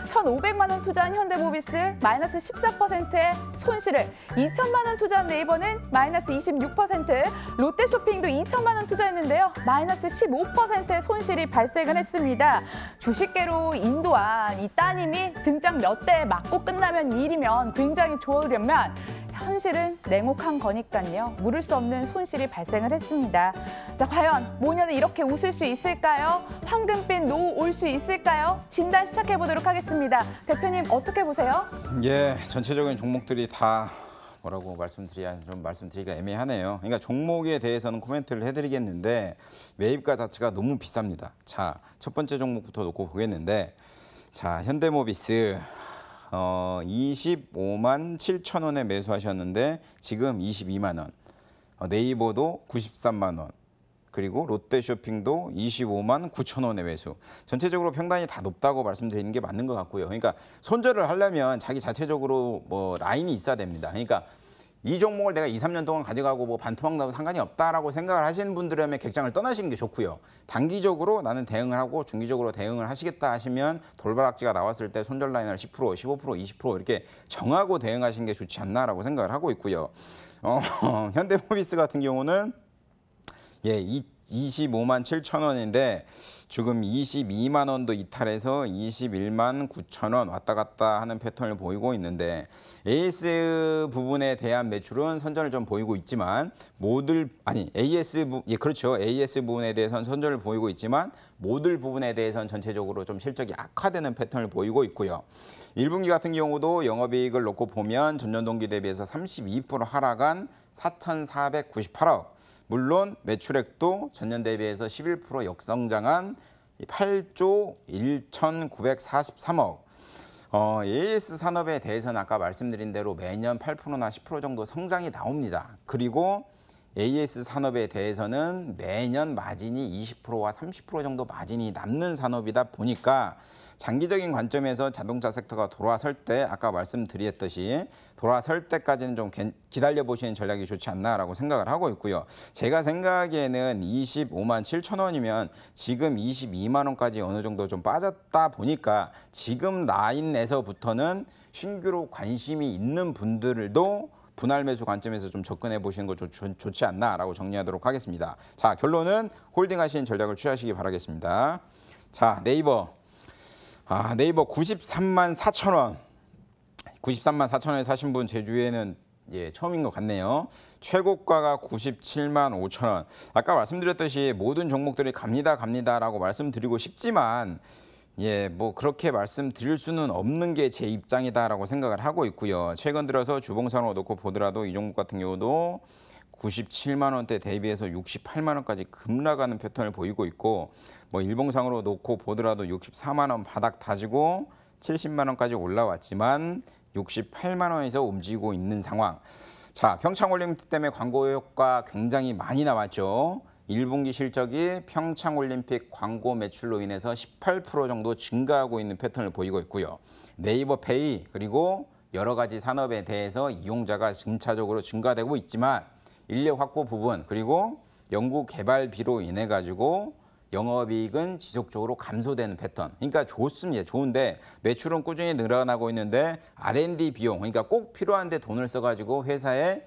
1,500만 원 투자한 현대모비스 마이너스 14%의 손실을, 2천만 원 투자한 네이버는 마이너스 26%, 롯데쇼핑도 2천만 원 투자했는데요. 마이너스 15%의 손실이 발생을 했습니다. 주식계로 인도한 이 따님이 등장 몇 대 맞고 끝나면 일이면 굉장히 좋으려면 현실은 냉혹한 거니까요. 물을 수 없는 손실이 발생을 했습니다. 자, 과연 모녀는 이렇게 웃을 수 있을까요? 황금빛 노후 올 수 있을까요? 진단 시작해 보도록 하겠습니다. 대표님 어떻게 보세요? 예, 전체적인 종목들이 다 뭐라고 말씀드리기가 애매하네요. 그러니까 종목에 대해서는 코멘트를 해드리겠는데 매입가 자체가 너무 비쌉니다. 자, 첫 번째 종목부터 놓고 보겠는데 자, 현대모비스 25만 7천 원에 매수하셨는데 지금 22만 원. 네이버도 93만 원. 그리고 롯데쇼핑도 25만 9천 원에 매수. 전체적으로 평단이 다 높다고 말씀드리는 게 맞는 것 같고요. 그러니까 손절을 하려면 자기 자체적으로 뭐 라인이 있어야 됩니다. 그러니까 이 종목을 내가 2, 3년 동안 가져가고 뭐 반토막 나도 상관이 없다라고 생각을 하시는 분들이라면 객장을 떠나시는 게 좋고요. 단기적으로 나는 대응을 하고 중기적으로 대응을 하시겠다 하시면 돌바락지가 나왔을 때 손절 라인을 10%, 15%, 20% 이렇게 정하고 대응하시는 게 좋지 않나라고 생각을 하고 있고요. 현대모비스 같은 경우는 25만 7천 원인데 지금 22만 원도 이탈해서 21만 9천 원 왔다 갔다 하는 패턴을 보이고 있는데 AS 부분에 대한 매출은 선전을 좀 보이고 있지만 AS 부분에 대해서는 선전을 보이고 있지만 모듈 부분에 대해서는 전체적으로 좀 실적이 악화되는 패턴을 보이고 있고요. 1분기 같은 경우도 영업이익을 놓고 보면 전년 동기 대비해서 32% 하락한 4,498억. 물론 매출액도 전년 대비해서 11% 역성장한 8조 1,943억. AS 산업에 대해서는 아까 말씀드린 대로 매년 8%나 10% 정도 성장이 나옵니다. 그리고 AS 산업에 대해서는 매년 마진이 20%와 30% 정도 마진이 남는 산업이다 보니까 장기적인 관점에서 자동차 섹터가 돌아설 때 아까 말씀드렸듯이 돌아설 때까지는 좀 기다려 보시는 전략이 좋지 않나라고 생각을 하고 있고요. 제가 생각하기에는 25만 7천 원이면 지금 22만 원까지 어느 정도 좀 빠졌다 보니까 지금 라인에서부터는 신규로 관심이 있는 분들도 분할 매수 관점에서 좀 접근해 보시는 거 좋지 않나라고 정리하도록 하겠습니다. 자, 결론은 홀딩 하시는 전략을 취하시기 바라겠습니다. 자, 네이버 93만 4천 원. 93만 4천 원에 사신 분 제 주위에는 처음인 것 같네요. 최고가가 97만 5천 원. 아까 말씀드렸듯이 모든 종목들이 갑니다라고 말씀드리고 싶지만 뭐 그렇게 말씀드릴 수는 없는 게 제 입장이다라고 생각을 하고 있고요. 최근 들어서 주봉상으로 놓고 보더라도 이 종목 같은 경우도 97만 원대 대비해서 68만 원까지 급락하는 패턴을 보이고 있고 뭐 일봉상으로 놓고 보더라도 64만 원 바닥 다지고 70만 원까지 올라왔지만 68만 원에서 움직이고 있는 상황. 자, 평창올림픽 때문에 광고 효과 굉장히 많이 나왔죠. 1분기 실적이 평창올림픽 광고 매출로 인해서 18% 정도 증가하고 있는 패턴을 보이고 있고요. 네이버페이 그리고 여러 가지 산업에 대해서 이용자가 점차적으로 증가되고 있지만 인력 확보 부분 그리고 연구 개발비로 인해 가지고 영업이익은 지속적으로 감소되는 패턴. 그러니까 좋습니다. 좋은데 매출은 꾸준히 늘어나고 있는데 R&D 비용, 그러니까 꼭 필요한데 돈을 써가지고 회사에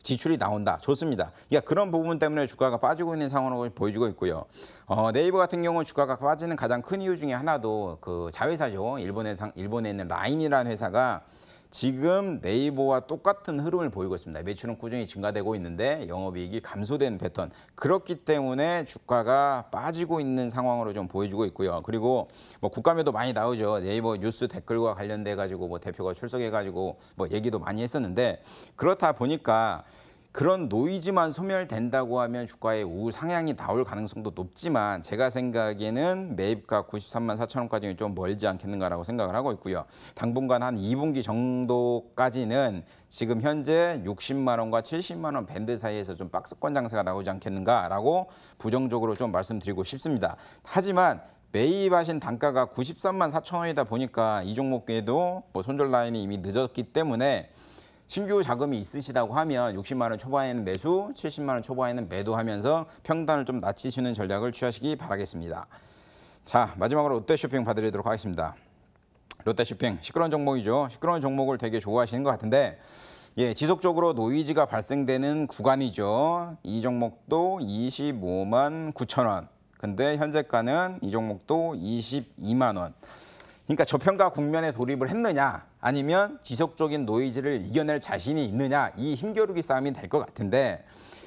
지출이 나온다. 좋습니다. 그러니까 그런 부분 때문에 주가가 빠지고 있는 상황으로 보여지고 있고요. 네이버 같은 경우는 주가가 빠지는 가장 큰 이유 중에 하나도 그 자회사죠. 일본에 있는 라인이라는 회사가 지금 네이버와 똑같은 흐름을 보이고 있습니다. 매출은 꾸준히 증가되고 있는데 영업이익이 감소된 패턴. 그렇기 때문에 주가가 빠지고 있는 상황으로 좀 보여지고 있고요. 그리고 뭐 국감에도 많이 나오죠. 네이버 뉴스 댓글과 관련돼 가지고 뭐 대표가 출석해 가지고 뭐 얘기도 많이 했었는데 그렇다 보니까 그런 노이즈만 소멸된다고 하면 주가의 우상향이 나올 가능성도 높지만 제가 생각에는 매입가 93만 4천 원까지는 좀 멀지 않겠는가라고 생각을 하고 있고요. 당분간 한 2분기 정도까지는 지금 현재 60만 원과 70만 원 밴드 사이에서 좀 박스권 장세가 나오지 않겠는가라고 부정적으로 좀 말씀드리고 싶습니다. 하지만 매입하신 단가가 93만 4천 원이다 보니까 이 종목에도 뭐 손절 라인이 이미 늦었기 때문에 신규 자금이 있으시다고 하면 60만 원 초반에는 매수, 70만 원 초반에는 매도하면서 평단을 좀 낮추시는 전략을 취하시기 바라겠습니다. 자, 마지막으로 롯데쇼핑 봐드리도록 하겠습니다. 롯데쇼핑 시끄러운 종목이죠. 시끄러운 종목을 되게 좋아하시는 것 같은데 지속적으로 노이즈가 발생되는 구간이죠. 이 종목도 25만 9천 원. 근데 현재가는 이 종목도 22만 원. 그러니까 저평가 국면에 돌입을 했느냐 아니면 지속적인 노이즈를 이겨낼 자신이 있느냐 이 힘겨루기 싸움이 될 것 같은데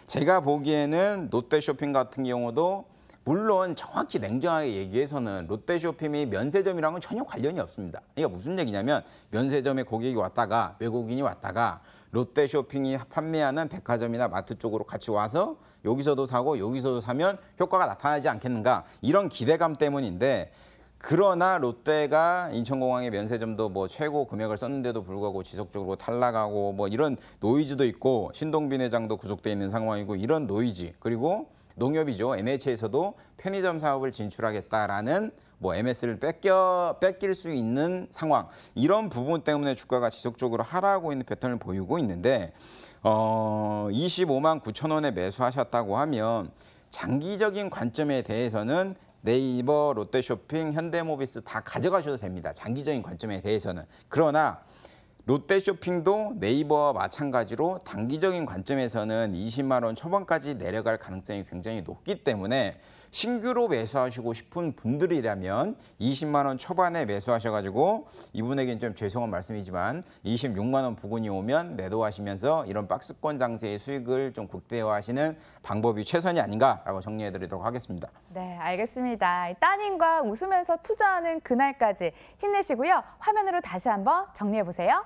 제가 보기에는 롯데쇼핑 같은 경우도 물론 정확히 냉정하게 얘기해서는 롯데쇼핑이 면세점이랑은 전혀 관련이 없습니다. 그러니까 무슨 얘기냐면 면세점에 고객이 왔다가 외국인이 왔다가 롯데쇼핑이 판매하는 백화점이나 마트 쪽으로 같이 와서 여기서도 사고 여기서도 사면 효과가 나타나지 않겠는가 이런 기대감 때문인데 그러나 롯데가 인천공항의 면세점도 뭐 최고 금액을 썼는데도 불구하고 지속적으로 탈락하고 뭐 이런 노이즈도 있고 신동빈 회장도 구속돼 있는 상황이고 이런 노이즈 그리고 농협이죠. NH에서도 편의점 사업을 진출하겠다라는 뭐 MS를 뺏길 수 있는 상황 이런 부분 때문에 주가가 지속적으로 하락하고 있는 패턴을 보이고 있는데 25만 9천 원에 매수하셨다고 하면 장기적인 관점에 대해서는 네이버, 롯데쇼핑, 현대모비스 다 가져가셔도 됩니다. 장기적인 관점에 대해서는. 그러나 롯데쇼핑도 네이버와 마찬가지로 단기적인 관점에서는 20만 원 초반까지 내려갈 가능성이 굉장히 높기 때문에 신규로 매수하시고 싶은 분들이라면 20만 원 초반에 매수하셔가지고 이분에게는 좀 죄송한 말씀이지만 26만 원 부근이 오면 매도하시면서 이런 박스권 장세의 수익을 좀 극대화하시는 방법이 최선이 아닌가라고 정리해드리도록 하겠습니다. 네, 알겠습니다. 따님과 웃으면서 투자하는 그날까지 힘내시고요. 화면으로 다시 한번 정리해보세요.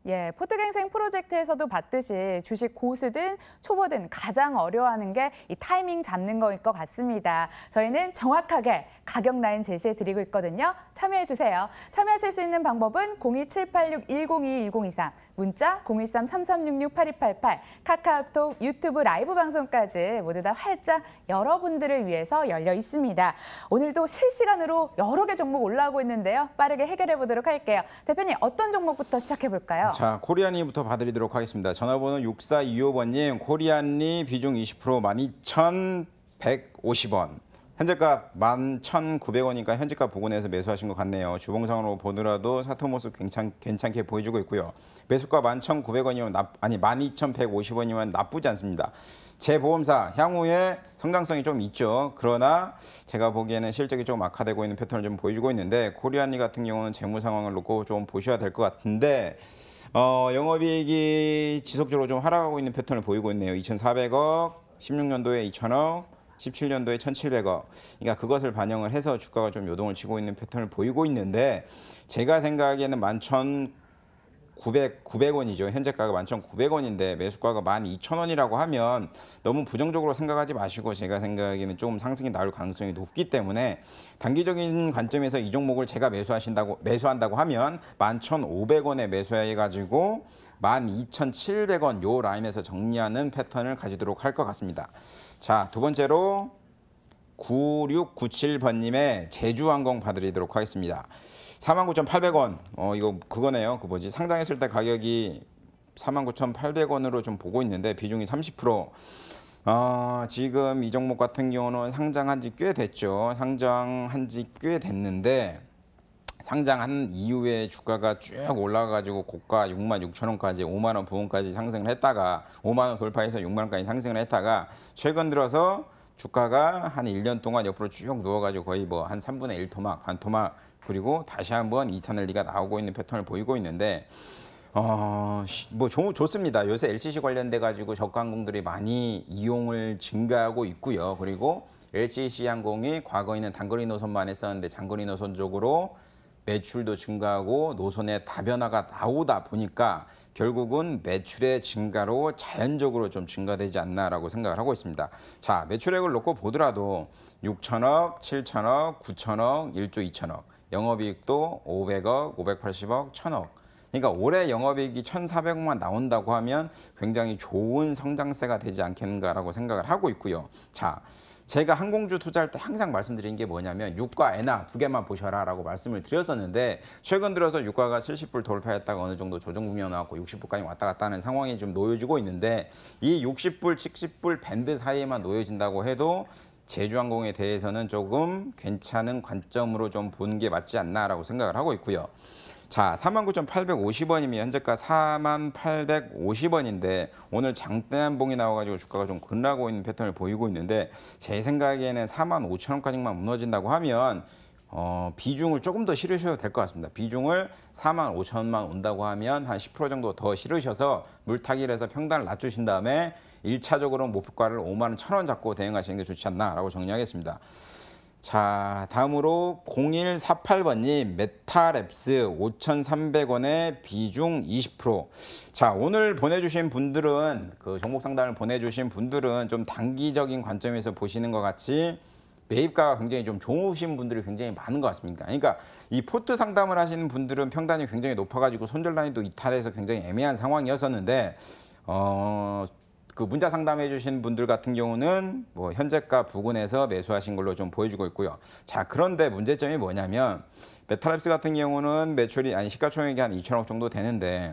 예, 포트갱생 프로젝트에서도 봤듯이 주식 고수든 초보든 가장 어려워하는 게 이 타이밍 잡는 거일 것 같습니다. 저희는 정확하게 가격 라인 제시해 드리고 있거든요. 참여해 주세요. 참여하실 수 있는 방법은 02786-1022-1023, 문자 013-3366-8288, 카카오톡, 유튜브 라이브 방송까지 모두 다 활짝 여러분들을 위해서 열려 있습니다. 오늘도 실시간으로 여러 개 종목 올라오고 있는데요. 빠르게 해결해 보도록 할게요. 대표님, 어떤 종목부터 시작해 볼까요? 자, 코리안리부터 봐드리도록 하겠습니다. 전화번호 6425번님, 코리안리 비중 20% 12,150원. 현재가 11,900원이니까 현재가 부근에서 매수하신 것 같네요. 주봉상으로 보더라도 사토 모습 괜찮게 보여주고 있고요. 매수가 11,900원이면 12,150원이면 나쁘지 않습니다. 제 보험사 향후에 성장성이 좀 있죠. 그러나 제가 보기에는 실적이 좀 악화되고 있는 패턴을 좀 보여주고 있는데 코리안리 같은 경우는 재무 상황을 놓고 좀 보셔야 될 것 같은데 영업이익이 지속적으로 좀 하락하고 있는 패턴을 보이고 있네요. 2,400억, 16년도에 2,000억, 17년도에 1,700억. 그러니까 그것을 반영을 해서 주가가 좀 요동을 치고 있는 패턴을 보이고 있는데 제가 생각하기에는 11,900원이죠. 현재가가 11,900원인데 매수가가 12,000원이라고 하면 너무 부정적으로 생각하지 마시고 제가 생각하기에는 조금 상승이 나올 가능성이 높기 때문에 단기적인 관점에서 이 종목을 제가 매수한다고 하면 11,500원에 매수해가지고 12,700원 요 라인에서 정리하는 패턴을 가지도록 할 것 같습니다. 자, 두 번째로 9697번님의 제주항공 봐드리도록 하겠습니다. 49,800원. 이거 그거네요. 그 뭐지? 상장했을 때 가격이 49,800원으로 좀 보고 있는데 비중이 30%. 지금 이 종목 같은 경우는 상장한 지 꽤 됐죠. 상장한 지 꽤 됐는데 상장한 이후에 주가가 쭉 올라가가지고 고가 66,000원까지 5만 원 부근까지 상승을 했다가 5만 원 돌파해서 6만 원까지 상승을 했다가 최근 들어서 주가가 한 1년 동안 옆으로 쭉 누워가지고 거의 뭐 한 3분의 1 토막, 반 토막 그리고 다시 한번 2차 랠리가 나오고 있는 패턴을 보이고 있는데 뭐 좋습니다. 요새 LCC 관련돼 가지고 저가항공들이 많이 이용을 증가하고 있고요. 그리고 LCC 항공이 과거에는 단거리 노선만 했었는데 장거리 노선 쪽으로 매출도 증가하고 노선의 다변화가 나오다 보니까 결국은 매출의 증가로 자연적으로 좀 증가되지 않나라고 생각을 하고 있습니다. 자, 매출액을 놓고 보더라도 6천억, 7천억, 9천억, 1조 2천억, 영업이익도 500억, 580억, 1,000억. 그러니까 올해 영업이익이 1,400억만 나온다고 하면 굉장히 좋은 성장세가 되지 않겠는가라고 생각을 하고 있고요. 자, 제가 항공주 투자할 때 항상 말씀드린 게 뭐냐면 유가, 엔화 두 개만 보셔라 라고 말씀을 드렸었는데 최근 들어서 유가가 70불 돌파했다가 어느 정도 조정 국면 나왔고 60불까지 왔다 갔다 하는 상황이 좀 놓여지고 있는데 이 60불, 70불 밴드 사이에만 놓여진다고 해도 제주항공에 대해서는 조금 괜찮은 관점으로 좀 보는 게 맞지 않나라고 생각을 하고 있고요. 자, 49,850원이면 현재가 48,850원인데 오늘 장대한봉이 나와가지고 주가가 좀 급락하고 있는 패턴을 보이고 있는데 제 생각에는 45,000원까지만 무너진다고 하면 비중을 조금 더 실으셔도 될 것 같습니다. 비중을 45,000원만 온다고 하면 한 10% 정도 더 실으셔서 물타기를 해서 평단을 낮추신 다음에 1차적으로 목표가를 51,000원 잡고 대응하시는 게 좋지 않나라고 정리하겠습니다. 자, 다음으로 0148번님 메타랩스 5,300원에 비중 20%. 자, 오늘 보내주신 분들은 그 종목 상담을 보내주신 분들은 좀 단기적인 관점에서 보시는 것 같이 매입가가 굉장히 좀 좋으신 분들이 굉장히 많은 것 같습니다. 그러니까 이 포트 상담을 하시는 분들은 평단이 굉장히 높아가지고 손절 라인도 이탈해서 굉장히 애매한 상황이었었는데 그 문자 상담해 주신 분들 같은 경우는 뭐 현재가 부근에서 매수하신 걸로 좀 보여주고 있고요. 자, 그런데 문제점이 뭐냐면 메타랩스 같은 경우는 매출이 시가총액이 한 2천억 정도 되는데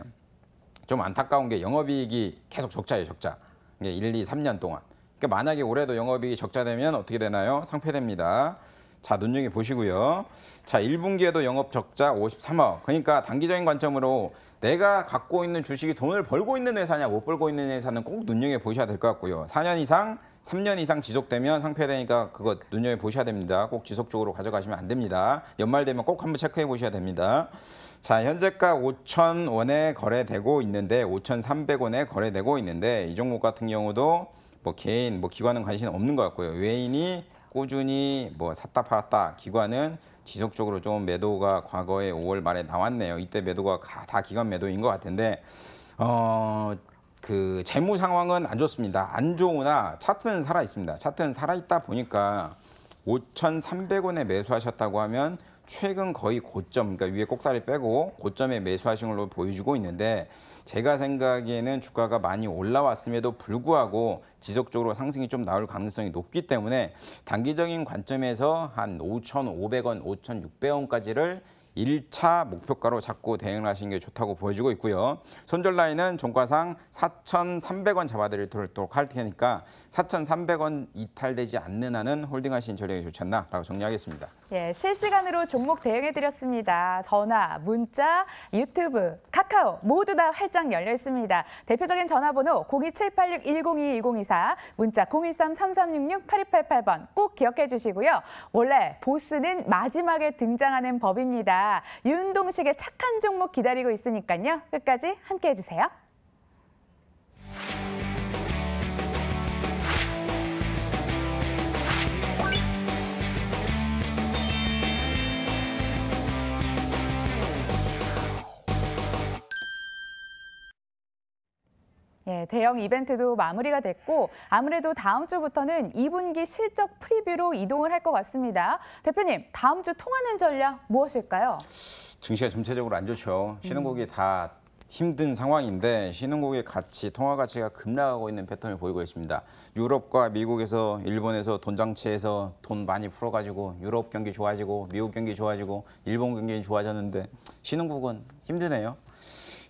좀 안타까운 게 영업이익이 계속 적자예요, 적자. 이게 1, 2, 3년 동안. 그러니까 만약에 올해도 영업이익이 적자되면 어떻게 되나요? 상폐됩니다. 자, 눈여겨보시고요. 자, 1분기에도 영업 적자 53억. 그러니까 단기적인 관점으로 내가 갖고 있는 주식이 돈을 벌고 있는 회사냐 못 벌고 있는 회사는 꼭 눈여겨보셔야 될 것 같고요. 4년 이상, 3년 이상 지속되면 상폐되니까 그거 눈여겨보셔야 됩니다. 꼭 지속적으로 가져가시면 안 됩니다. 연말 되면 꼭 한번 체크해 보셔야 됩니다. 자, 현재가 5,000원에 거래되고 있는데 5,300원에 거래되고 있는데 이 종목 같은 경우도 뭐 개인, 뭐 기관은 관심 없는 것 같고요. 외인이 꾸준히 뭐 샀다 팔았다, 기관은 지속적으로 좀 매도가 과거에 5월 말에 나왔네요. 이때 매도가 다 기관 매도인 것 같은데 그 재무 상황은 안 좋습니다. 안 좋으나 차트는 살아 있습니다. 차트는 살아 있다 보니까 5,300원에 매수하셨다고 하면 최근 거의 고점, 그러니까 위에 꼭다리 빼고 고점에 매수하신 걸로 보여주고 있는데 제가 생각에는 주가가 많이 올라왔음에도 불구하고 지속적으로 상승이 좀 나올 가능성이 높기 때문에 단기적인 관점에서 한 5,500원, 5,600원까지를 1차 목표가로 잡고 대응을 하시는 게 좋다고 보여주고 있고요. 손절 라인은 종가상 4,300원 잡아드리도록 할 테니까 4,300원 이탈되지 않는 한은 홀딩하시는 전략이 좋지 않나라고 정리하겠습니다. 예, 실시간으로 종목 대응해드렸습니다. 전화, 문자, 유튜브, 카카오 모두 다 활짝 열려 있습니다. 대표적인 전화번호 02786-1022-1024, 문자 013-3366-8288번 꼭 기억해 주시고요. 원래 보스는 마지막에 등장하는 법입니다. 윤동식의 착한 종목 기다리고 있으니까요. 끝까지 함께해 주세요. 예, 대형 이벤트도 마무리가 됐고 아무래도 다음 주부터는 2분기 실적 프리뷰로 이동을 할 것 같습니다. 대표님, 다음 주 통하는 전략 무엇일까요? 증시가 전체적으로 안 좋죠. 신흥국이 다 힘든 상황인데 신흥국의 가치, 통화 가치가 급락하고 있는 패턴을 보이고 있습니다. 유럽과 미국에서, 일본에서 돈 장치해서 돈 많이 풀어가지고 유럽 경기 좋아지고 미국 경기 좋아지고 일본 경기 좋아졌는데 신흥국은 힘드네요.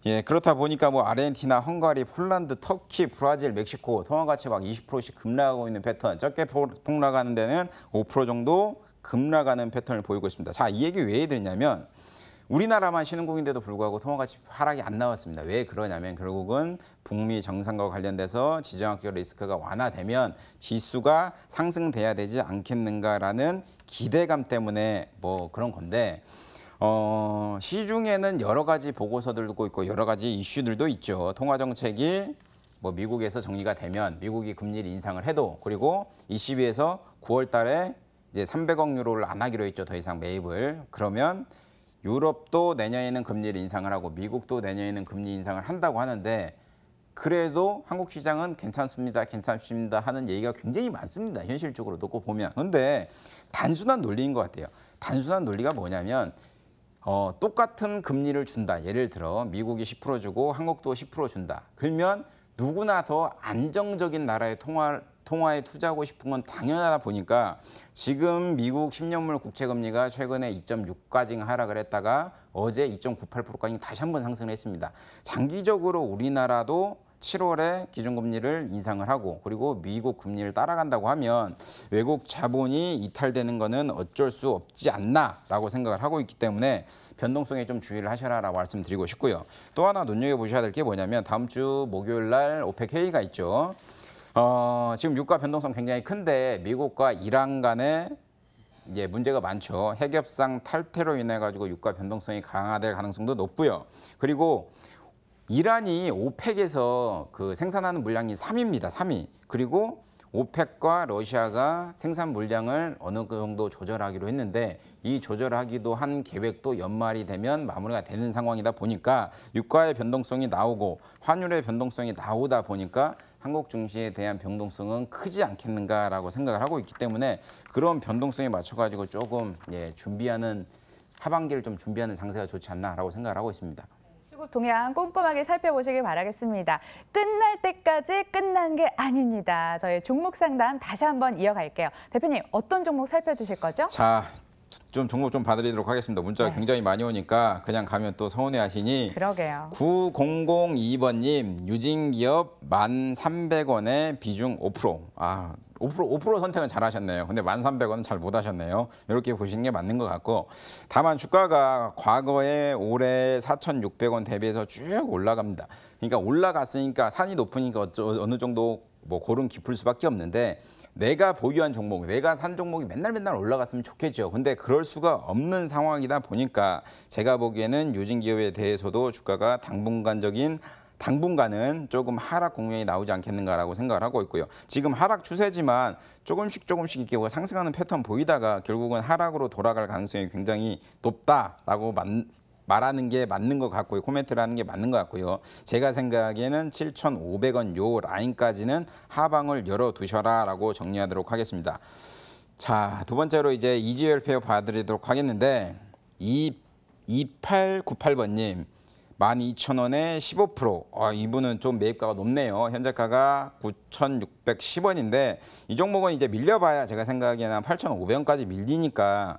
예, 그렇다 보니까 뭐 아르헨티나, 헝가리, 폴란드, 터키, 브라질, 멕시코 통화 가치 막 20%씩 급락하고 있는 패턴, 적게 폭락하는 데는 5% 정도 급락하는 패턴을 보이고 있습니다. 자, 이 얘기 왜 드냐면 우리나라만 신흥국인데도 불구하고 통화 가치 하락이 안 나왔습니다. 왜 그러냐면 결국은 북미 정상과 관련돼서 지정학적 리스크가 완화되면 지수가 상승돼야 되지 않겠는가라는 기대감 때문에 뭐 그런 건데 시중에는 여러 가지 보고서들도 있고 여러 가지 이슈들도 있죠. 통화 정책이 뭐 미국에서 정리가 되면 미국이 금리를 인상을 해도 그리고 ECB에서 9월 달에 이제 300억 유로를 안 하기로 했죠. 더 이상 매입을. 그러면 유럽도 내년에는 금리를 인상을 하고 미국도 내년에는 금리 인상을 한다고 하는데 그래도 한국 시장은 괜찮습니다, 괜찮습니다 하는 얘기가 굉장히 많습니다. 현실적으로 놓고 보면. 그런데 단순한 논리인 것 같아요. 단순한 논리가 뭐냐면 똑같은 금리를 준다. 예를 들어 미국이 10% 주고 한국도 10% 준다. 그러면 누구나 더 안정적인 나라의 통화에 투자하고 싶은 건 당연하다 보니까 지금 미국 10년물 국채금리가 최근에 2.6까지 하락을 했다가 어제 2.98%까지 다시 한번 상승을 했습니다. 장기적으로 우리나라도 7월에 기준금리를 인상을 하고 그리고 미국 금리를 따라간다고 하면 외국 자본이 이탈되는 거는 어쩔 수 없지 않나라고 생각을 하고 있기 때문에 변동성에 좀 주의를 하셔라라고 말씀드리고 싶고요. 또 하나 눈여겨보셔야 될 게 뭐냐면 다음 주 목요일 날 오펙 회의가 있죠. 지금 유가 변동성 굉장히 큰데 미국과 이란 간에 문제가 많죠. 핵협상 탈퇴로 인해 가지고 유가 변동성이 강화될 가능성도 높고요. 그리고 이란이 오펙에서 그 생산하는 물량이 3위입니다. 3위. 그리고 오펙과 러시아가 생산 물량을 어느 정도 조절하기로 했는데 이 조절하기도 한 계획도 연말이 되면 마무리가 되는 상황이다 보니까 유가의 변동성이 나오고 환율의 변동성이 나오다 보니까 한국 증시에 대한 변동성은 크지 않겠는가라고 생각을 하고 있기 때문에 그런 변동성에 맞춰가지고 조금 준비하는 하반기를 좀 준비하는 장세가 좋지 않나라고 생각을 하고 있습니다. 수급 동향 꼼꼼하게 살펴보시길 바라겠습니다. 끝날 때까지 끝난 게 아닙니다. 저희 종목 상담 다시 한번 이어갈게요. 대표님 어떤 종목 살펴주실 거죠? 자, 좀 종목 좀 봐드리도록 하겠습니다. 문자가 네. 굉장히 많이 오니까 그냥 가면 또 서운해하시니 그러게요. 9002번님 유진기업 1,300원에 비중 5%. 5% 선택은 잘하셨네요. 근데 1,300원은 잘 못하셨네요. 이렇게 보시는 게 맞는 것 같고 다만 주가가 과거에 올해 4,600원 대비해서 쭉 올라갑니다. 그러니까 올라갔으니까 산이 높으니까 어느 정도 고름 깊을 수밖에 없는데 내가 보유한 종목, 내가 산 종목이 맨날 올라갔으면 좋겠죠. 근데 그럴 수가 없는 상황이다 보니까 제가 보기에는 유진기업에 대해서도 주가가 당분간은 조금 하락 국면이 나오지 않겠는가라고 생각을 하고 있고요. 지금 하락 추세지만 조금씩 이렇게 상승하는 패턴 보이다가 결국은 하락으로 돌아갈 가능성이 굉장히 높다라고 말하는 게 맞는 것 같고요. 코멘트를 하는 게 맞는 것 같고요. 제가 생각에는 7,500원 요 라인까지는 하방을 열어두셔라라고 정리하도록 하겠습니다. 자, 두 번째로 이제 이지열페어 봐드리도록 하겠는데 2898번님 12,000원에 15%. 이분은 좀 매입가가 높네요. 현재가가 9,610원인데 이 종목은 이제 밀려봐야 제가 생각에는 8,500원까지 밀리니까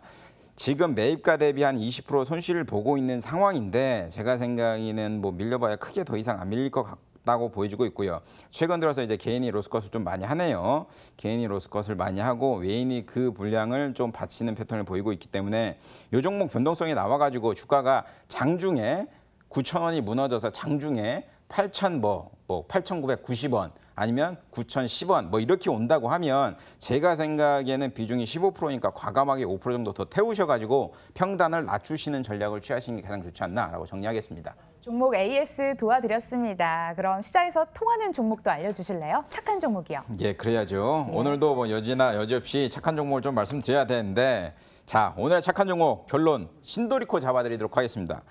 지금 매입가 대비 한 20% 손실을 보고 있는 상황인데 제가 생각에는 밀려봐야 크게 더 이상 안 밀릴 것 같다고 보여지고 있고요. 최근 들어서 이제 개인이 로스컷을 좀 많이 하네요. 개인이 로스컷을 많이 하고 외인이 그 분량을 좀 받치는 패턴을 보이고 있기 때문에 이 종목 변동성이 나와가지고 주가가 장중에 9,000원이 무너져서 장중에 8,990원 아니면 9,010원 이렇게 온다고 하면 제가 생각에는 비중이 15%니까 과감하게 5% 정도 더 태우셔가지고 평단을 낮추시는 전략을 취하시는 게 가장 좋지 않나라고 정리하겠습니다. 종목 AS 도와드렸습니다. 그럼 시장에서 통하는 종목도 알려주실래요? 착한 종목이요. 예, 그래야죠. 오늘도 여지나 여지없이 착한 종목을 좀 말씀드려야 되는데 자, 오늘의 착한 종목 결론 신도리코 잡아드리도록 하겠습니다.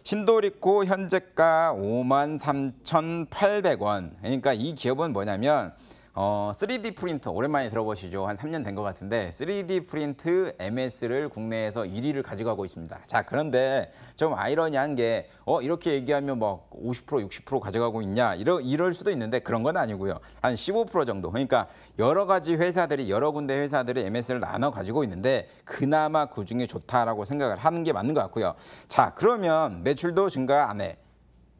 신도리코 현재가 53,800원. 그러니까 이 기업은 뭐냐면 3D 프린터 오랜만에 들어보시죠. 한 3년 된 것 같은데 3D 프린트 MS를 국내에서 1위를 가져가고 있습니다. 자, 그런데 좀 아이러니한 게 이렇게 얘기하면 50% 60% 가져가고 있냐 이럴 수도 있는데 그런 건 아니고요. 한 15% 정도. 그러니까 여러 군데 회사들이 MS를 나눠 가지고 있는데 그나마 그중에 좋다라고 생각을 하는 게 맞는 것 같고요. 자, 그러면 매출도 증가 안 해.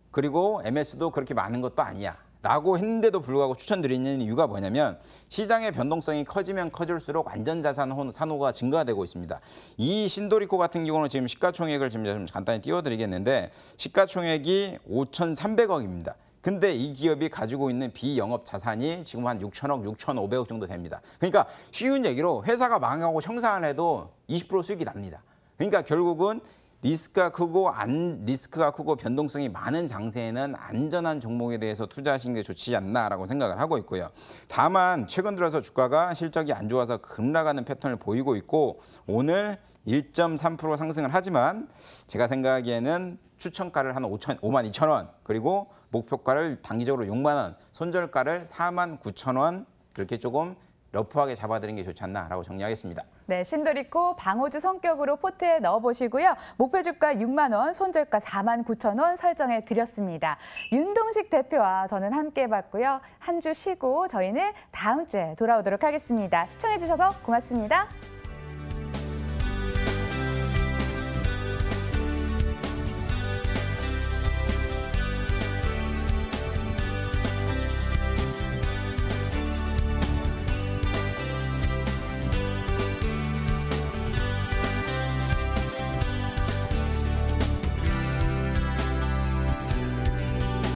그리고 MS도 그렇게 많은 것도 아니야. 라고 했는데도 불구하고 추천드리는 이유가 뭐냐면 시장의 변동성이 커지면 커질수록 안전자산 산호가 증가되고 있습니다. 이 신도리코 같은 경우는 지금 시가총액을 좀 간단히 띄워드리겠는데 시가총액이 5,300억입니다. 근데 이 기업이 가지고 있는 비영업 자산이 지금 한 6천억, 6,500억 정도 됩니다. 그러니까 쉬운 얘기로 회사가 망하고 청산을 해도 20% 수익이 납니다. 그러니까 결국은 리스크가 크고 변동성이 많은 장세에는 안전한 종목에 대해서 투자하시는 게 좋지 않나라고 생각을 하고 있고요. 다만 최근 들어서 주가가 실적이 안 좋아서 급락하는 패턴을 보이고 있고 오늘 1.3% 상승을 하지만 제가 생각하기에는 추천가를 한 52,000원 그리고 목표가를 단기적으로 6만 원, 손절가를 49,000원 이렇게 조금 러프하게 잡아드리는 게 좋지 않나라고 정리하겠습니다. 네, 신도리코 방어주 성격으로 포트에 넣어보시고요. 목표주가 6만 원, 손절가 49,000원 설정해 드렸습니다. 윤동식 대표와 저는 함께 해봤고요. 한 주 쉬고 저희는 다음 주에 돌아오도록 하겠습니다. 시청해 주셔서 고맙습니다.